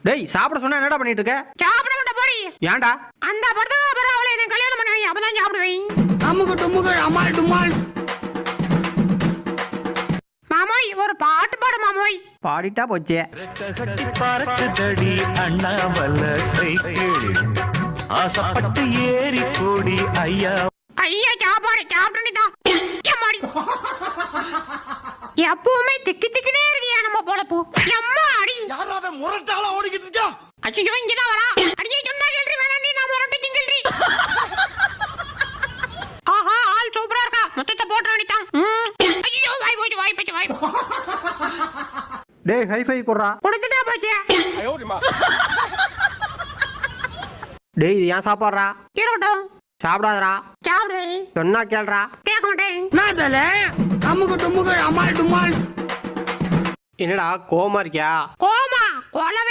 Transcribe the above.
டேய் சாப்பிட சொன்னா என்னடா பண்ணிட்டு இருக்க? சாப்பிட மாட்ட போடி. ஏன்டா? அந்த படத்துக்கு அப்புறம் அவளை என்ன கல்யாணம் பண்ணுவேன், அப்பதான் சாப்பிடுவேன். அமுகு டுமுகு அமால் டுமால். மாமோய் ஒரு பாட்டு பாடு மாமோய். பாடிட்டா போச்சே. கட்டி பறக்குதடி அண்ணாமல சைக்கிள் ஆசப்பட்டு ஏறி போடி ஐயா. ஐயா சாப்பாடு சாப்பிட்டுதான் எப்பவுமே திக்கி திக்கினே இருக்கியா நம்ம பொழப்பு. எம்மா அடி யாராவது முரட்டால ஓடிக்கிட்டு இருக்கா? அச்சோ இங்கதான் வரா. அடியே சொன்னா கேள்றி வேணாண்டி, நான் முரட்டு திங்கிள்றி. ஆஹா ஆள் சூப்பரா இருக்கா, மொத்தத்தை போட்டு அடித்தான். ஐயோ வாய் போச்சு வாய் போச்சு வாய். டேய் ஹைஃபை குடுறா. கொடுத்துட்டா போச்சு. டேய் இது ஏன் சாப்பாடுறா? இருக்கட்டும் சாப்பிடாதடா. சாப்பிடுவேன். சொன்னா கேளுடா. கேட்க மாட்டேன். நாதல அமுகு டுமுகு அமால் டுமால். என்னடா கோவமா இருக்கியா? கோமா கொலவே